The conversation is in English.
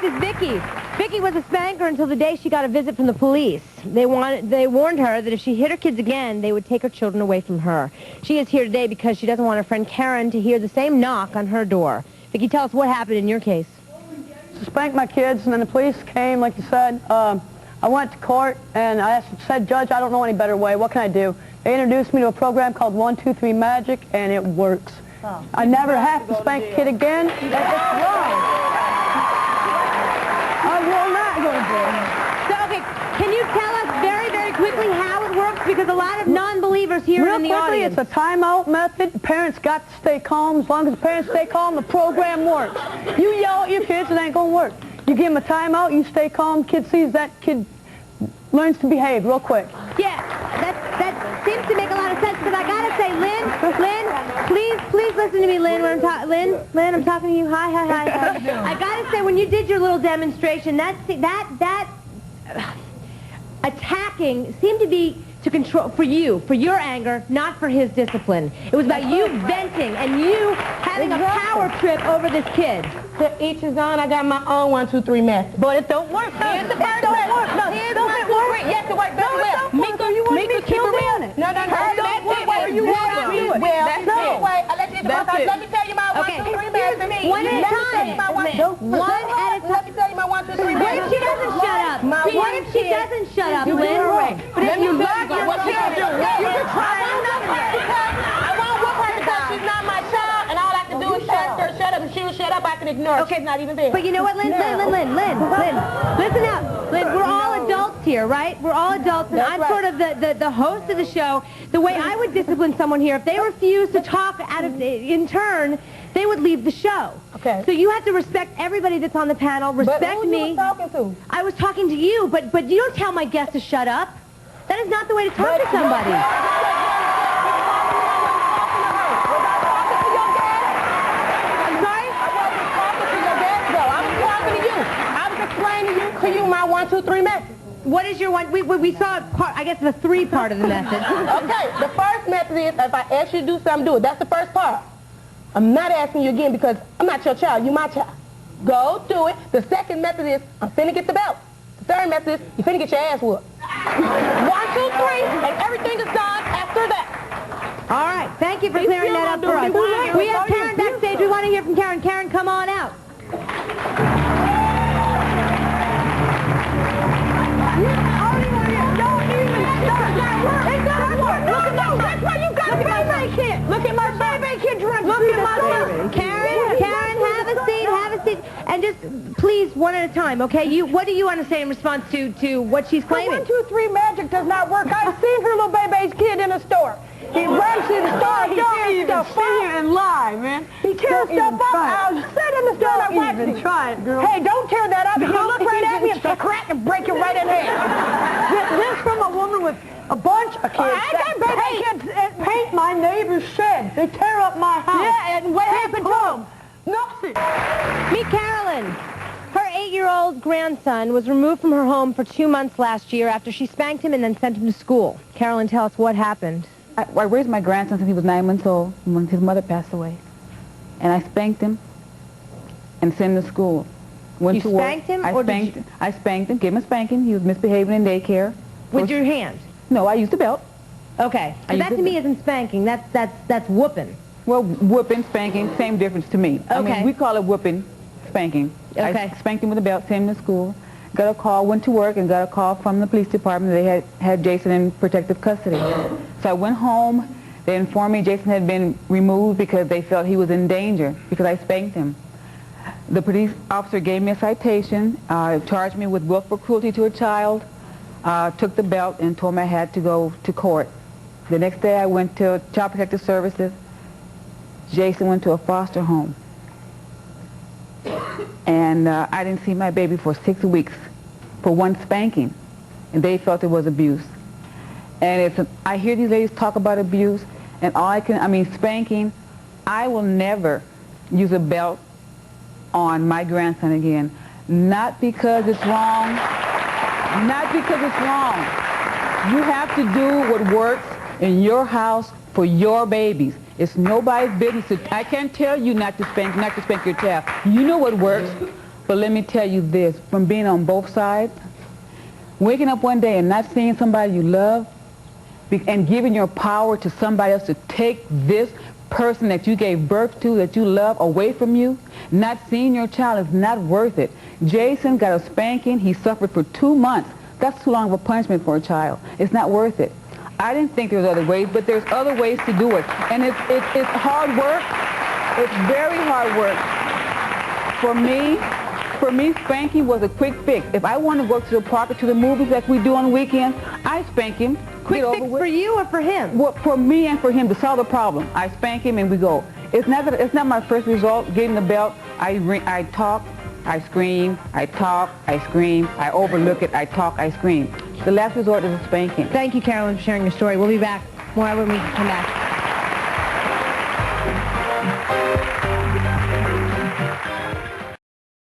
is Vicky. Vicky was a spanker until the day she got a visit from the police. They warned her that if she hit her kids again, they would take her children away from her. She is here today because she doesn't want her friend Karen to hear the same knock on her door. Vicky, tell us what happened in your case. I spanked my kids, and then the police came, like you said. I went to court, and I said, Judge, I don't know any better way. What can I do? They introduced me to a program called 1, 2, 3 Magic, and it works. Oh. I never have to spank a kid again. That's wrong. I will not go to jail. So, okay, can you tell us very, very quickly how it works? Because a lot of non-believers here in the audience. It's a timeout method. Parents got to stay calm. As long as the parents stay calm, the program works. You yell at your kids, it ain't going to work. You give them a timeout, you stay calm, kid sees that, kid learns to behave real quick. Yeah, that seems to make a lot of sense, because I got to say, Lynn, please listen to me, Lynn, when Lynn, I'm talking to you. Hi. I got to say, when you did your little demonstration, that attacking seemed to be to control, for your anger, not for his discipline. It was about you venting and you having a power trip over this kid. To each his own. I got my own 1, 2, 3 method. But it don't work. Here's the first method. No, here's 1, 2, 3. Yes, it works very well. Mika, you want me to kill me? No. That's it. You want to do it. Well, that's it. Wait, let me tell you my 1, 2, 3 method. One at a time. One at a time. Let me tell you my 1, 2, 3 method. What if she doesn't shut up? What if she doesn't shut up, Lynn? But if you love her, what you can do? You can try. I won't whoop her because she's not my child, and all I can do is shut up, and she'll shut up. I can ignore her. Okay. She's not even there. But you know what, Lynn? Lynn, listen up. Lynn, we're all adults here, right? We're all adults, and I'm sort of the host of the show. The way I would discipline someone here, if they refuse to talk in turn, they would leave the show. Okay. So you have to respect everybody that's on the panel. Respect but who me. You talking to? I was talking to you, but you don't tell my guest to shut up. That is not the way to talk to somebody. To you, my 1, 2, 3 method. What is your one? We saw, I guess, the 3 part of the method. Okay, the first method is if I ask you to do something, do it. That's the first part. I'm not asking you again because I'm not your child. You're my child. Go do it. The second method is I'm finna get the belt. The third method is you finna get your ass whooped. 1, 2, 3, and everything is done after that. All right. Thank you for clearing that up for us. We have Karen backstage. We want to hear from Karen. Karen, come on out. Look at my baby kid drunk. Look at my son. Karen, have a seat. And just, please, one at a time, okay? What do you want to say in response to what she's claiming? 1, 2, 3 magic does not work. I've seen her little baby's kid in the store. He runs to the store, he tears stuff out. And lie, man. He tears stuff up. I'll sit in the store and watch it. Try it, girl. Hey, don't tear that up. He'll look right at me and crack and break it right in half. This from a woman with a bunch of kids. I got baby kids paint my neighbor's shed. They tear up my house. Yeah, and what happened to them? Nothing. Meet Carolyn. Her 8-year-old grandson was removed from her home for 2 months last year after she spanked him and then sent him to school. Carolyn, tell us what happened. I raised my grandson since he was 9 months old when his mother passed away. And I spanked him and sent him to school. Went to work. Spanked him? I spanked him, gave him a spanking. He was misbehaving in daycare. With your hand? No, I used a belt. Okay. So that to me isn't spanking. That's whooping. Well, whooping, spanking, same difference to me. Okay. I mean, we call it whooping, spanking. Okay. I spanked him with a belt, sent him to school. Got a call, went to work, and got a call from the police department. They had Jason in protective custody. So I went home. They informed me Jason had been removed because they felt he was in danger because I spanked him. The police officer gave me a citation, charged me with willful cruelty to a child, took the belt, and told me I had to go to court. The next day I went to Child Protective Services. Jason went to a foster home. And I didn't see my baby for 6 weeks for one spanking, and they felt it was abuse. And I hear these ladies talk about abuse, and spanking. I will never use a belt on my grandson again. Not because it's wrong. Not because it's wrong. You have to do what works in your house for your babies. It's nobody's business. I can't tell you not to spank your child. You know what works. But let me tell you this, from being on both sides, waking up one day and not seeing somebody you love and giving your power to somebody else to take this person that you gave birth to, that you love, away from you, not seeing your child is not worth it. Jason got a spanking. He suffered for 2 months. That's too long of a punishment for a child. It's not worth it. I didn't think there was other ways, but there's other ways to do it. And it's hard work. It's very hard work. For me, spanking was a quick fix. If I want to go to the park or to the movies like we do on the weekend, I spank him. Quick fix for you or for him? Well, for me and for him to solve the problem. I spank him and we go. It's not my first result, getting the belt. I talk, I scream, I talk, I scream, I overlook it, I talk, I scream. The last resort is a spanking. Thank you, Carolyn, for sharing your story. We'll be back more when we come back.